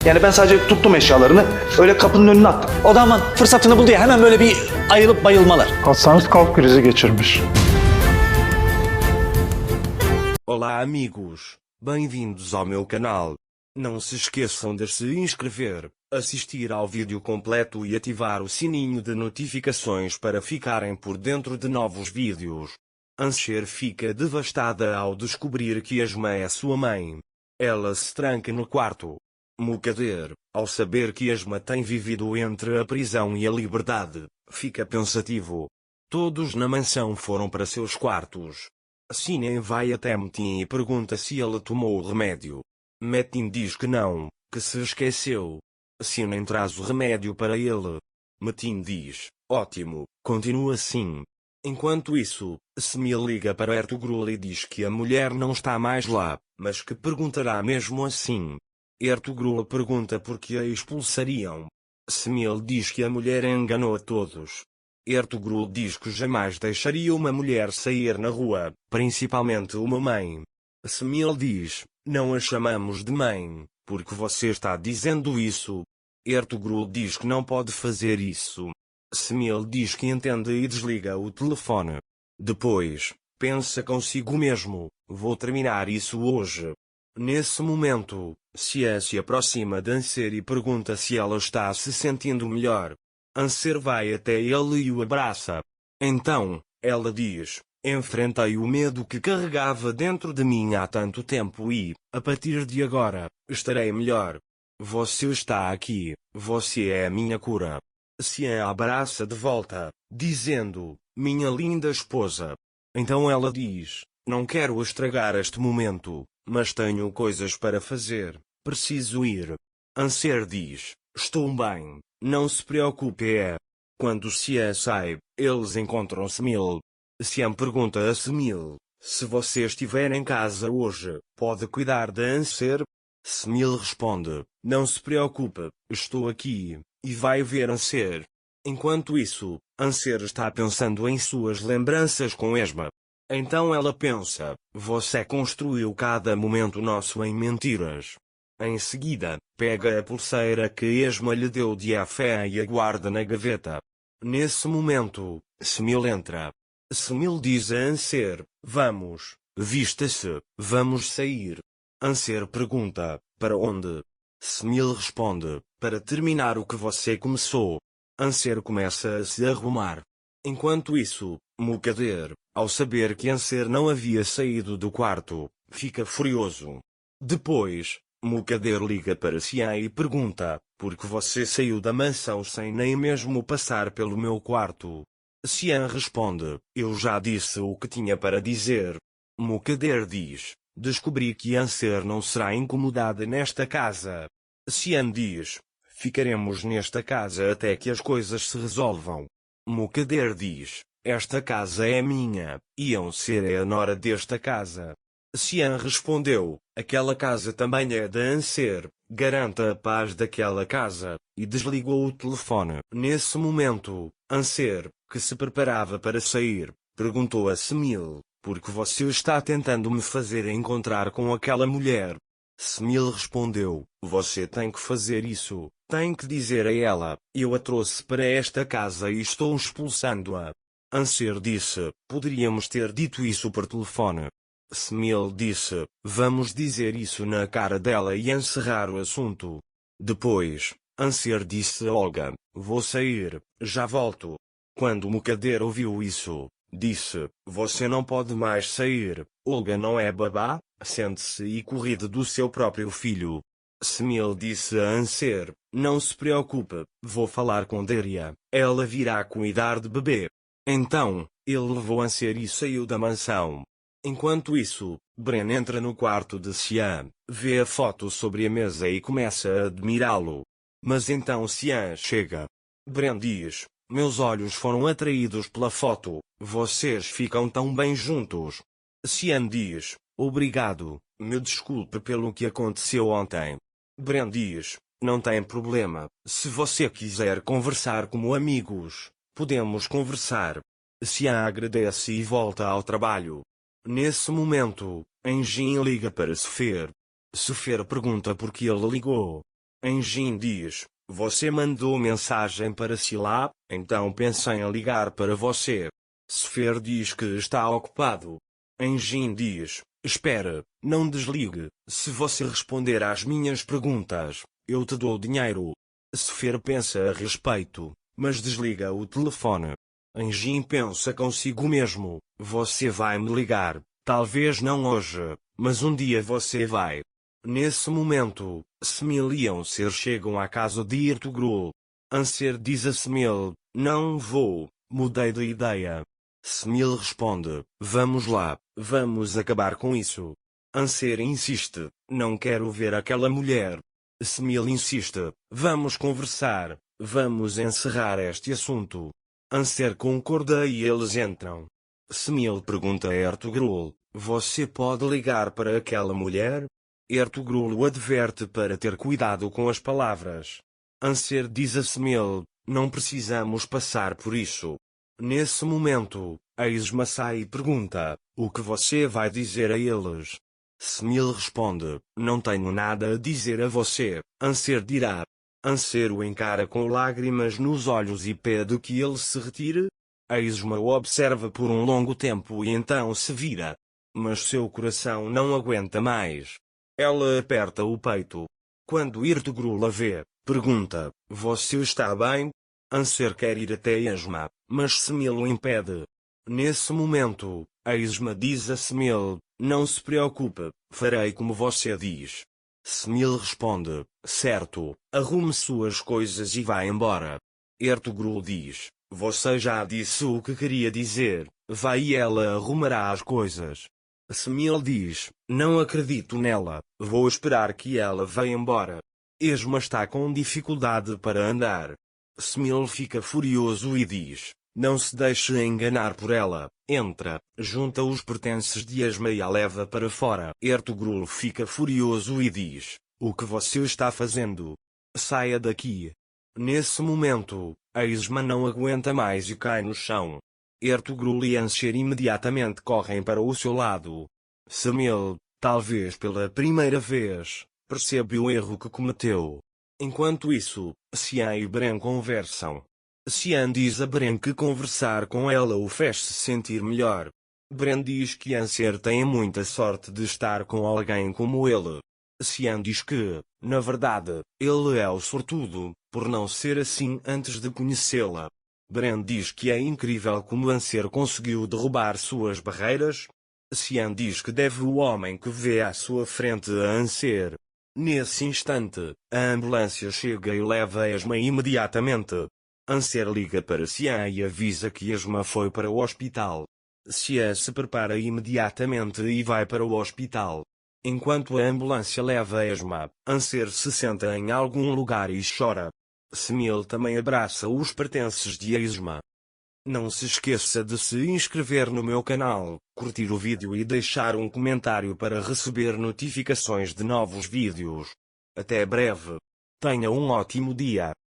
Yani ben sadece tuttum eşyalarını, öyle kapının önüne attım. O da hemen fırsatını buldu ya, hemen böyle bir ayılıp bayılmalar. Hastanız kalp krizi geçirmiş. Olá amigos, bem-vindos ao meu canal. Não se esqueçam de se inscrever, assistir ao vídeo completo e ativar o sininho de notificações para ficarem por dentro de novos vídeos. Ansher fica devastada ao descobrir que Esma é sua mãe. Ela se tranca no quarto. Mukader, ao saber que Esma tem vivido entre a prisão e a liberdade, fica pensativo. Todos na mansão foram para seus quartos. Sinem vai até Metin e pergunta se ele tomou o remédio. Metin diz que não, que se esqueceu. Sinem traz o remédio para ele. Metin diz, ótimo, continua assim. Enquanto isso, Semil liga para Ertugrul e diz que a mulher não está mais lá, mas que perguntará mesmo assim. Ertugrul pergunta por que a expulsariam. Semil diz que a mulher enganou a todos. Ertugrul diz que jamais deixaria uma mulher sair na rua, principalmente uma mãe. Semil diz, não a chamamos de mãe, porque você está dizendo isso. Ertugrul diz que não pode fazer isso. Semil diz que entende e desliga o telefone. Depois, pensa consigo mesmo, vou terminar isso hoje. Nesse momento, Sia se aproxima de Ansher e pergunta se ela está se sentindo melhor. Ansher vai até ele e o abraça. Então, ela diz, enfrentei o medo que carregava dentro de mim há tanto tempo e, a partir de agora, estarei melhor. Você está aqui, você é a minha cura. Sia a abraça de volta, dizendo, minha linda esposa. Então ela diz, não quero estragar este momento, mas tenho coisas para fazer, preciso ir. Ansher diz, estou bem, não se preocupe. Quando Sia sai, eles encontram Semil. Siam pergunta a Semil, se você estiver em casa hoje, pode cuidar de Ansher? Semil responde, não se preocupe, estou aqui, e vai ver Ansher. Enquanto isso, Ansher está pensando em suas lembranças com Esma. Então ela pensa, você construiu cada momento nosso em mentiras. Em seguida, pega a pulseira que Esma lhe deu de fé e a guarda na gaveta. Nesse momento, Semil entra. Semil diz a Ansher, vamos, vista-se, vamos sair. Ansher pergunta, para onde? Semil responde, para terminar o que você começou. Ansher começa a se arrumar. Enquanto isso, Mukader, ao saber que Ansher não havia saído do quarto, fica furioso. Depois, Mukader liga para Sia e pergunta, por que você saiu da mansão sem nem mesmo passar pelo meu quarto? Sia responde, eu já disse o que tinha para dizer. Mukader diz, descobri que Ansher não será incomodada nesta casa. Sian diz, ficaremos nesta casa até que as coisas se resolvam. Mukader diz, esta casa é minha, e Ansher é a nora desta casa. Sian respondeu, aquela casa também é de Ansher, garanta a paz daquela casa, e desligou o telefone. Nesse momento, Ansher, que se preparava para sair, perguntou a Semil, por que você está tentando me fazer encontrar com aquela mulher? Semil respondeu, você tem que fazer isso, tem que dizer a ela, eu a trouxe para esta casa e estou expulsando-a. Ansher disse, poderíamos ter dito isso por telefone. Semil disse, vamos dizer isso na cara dela e encerrar o assunto. Depois, Ansher disse a Olga, vou sair, já volto. Quando Mukader ouviu isso, disse, você não pode mais sair, Olga não é babá, sente-se e cuide do seu próprio filho. Semil disse a Ansher, não se preocupe, vou falar com Daria, ela virá cuidar de bebê. Então, ele levou Ansher e saiu da mansão. Enquanto isso, Bren entra no quarto de Sia, vê a foto sobre a mesa e começa a admirá-lo. Mas então Sia chega. Bren diz, meus olhos foram atraídos pela foto, vocês ficam tão bem juntos. Sian diz, obrigado, me desculpe pelo que aconteceu ontem. Bren diz, não tem problema, se você quiser conversar como amigos, podemos conversar. Sian agradece e volta ao trabalho. Nesse momento, Engin liga para Sefer. Sefer pergunta por que ele ligou. Engin diz: você mandou mensagem para Sila, então pensei em ligar para você. Sfer diz que está ocupado. Engin diz: espere, não desligue, se você responder às minhas perguntas, eu te dou dinheiro. Sfer pensa a respeito, mas desliga o telefone. Engin pensa consigo mesmo: você vai me ligar, talvez não hoje, mas um dia você vai. Nesse momento, Smil e Anser chegam à casa de Ertugrul. Anser diz a Smil: não vou, mudei de ideia. Smil responde: vamos lá, vamos acabar com isso. Anser insiste: não quero ver aquela mulher. Smil insiste: vamos conversar, vamos encerrar este assunto. Anser concorda e eles entram. Smil pergunta a Ertugrul: você pode ligar para aquela mulher? Ertugrul o adverte para ter cuidado com as palavras. Anser diz a Smil: não precisamos passar por isso. Nesse momento, a Isma sai e pergunta: o que você vai dizer a eles? Smil responde: não tenho nada a dizer a você. Anser dirá. Anser o encara com lágrimas nos olhos e pede que ele se retire. A Isma o observa por um longo tempo e então se vira. Mas seu coração não aguenta mais. Ela aperta o peito. Quando Ertugrul a vê, pergunta: você está bem? Anser quer ir até Isma, mas Smil o impede. Nesse momento, a Isma diz a Smil: não se preocupe, farei como você diz. Smil responde: certo, arrume suas coisas e vá embora. Ertugrul diz: você já disse o que queria dizer, vai e ela arrumará as coisas. Smil diz: não acredito nela, vou esperar que ela vá embora. Esma está com dificuldade para andar. Smil fica furioso e diz: não se deixe enganar por ela. Entra, junta os pertences de Esma e a leva para fora. Ertugrul fica furioso e diz: o que você está fazendo? Saia daqui. Nesse momento, a Esma não aguenta mais e cai no chão. Ertugrul e Anser imediatamente correm para o seu lado. Smil, talvez pela primeira vez, percebe o erro que cometeu. Enquanto isso, Sian e Bren conversam. Sian diz a Bren que conversar com ela o faz se sentir melhor. Bren diz que Anser tem muita sorte de estar com alguém como ele. Sian diz que, na verdade, ele é o sortudo, por não ser assim antes de conhecê-la. Bren diz que é incrível como Anser conseguiu derrubar suas barreiras. Sian diz que deve o homem que vê à sua frente a Anser. Nesse instante, a ambulância chega e leva Esma imediatamente. Anser liga para Sian e avisa que Esma foi para o hospital. Sian se prepara imediatamente e vai para o hospital. Enquanto a ambulância leva Esma, Anser se senta em algum lugar e chora. Smil também abraça os pertences de Esma. Não se esqueça de se inscrever no meu canal, curtir o vídeo e deixar um comentário para receber notificações de novos vídeos. Até breve. Tenha um ótimo dia.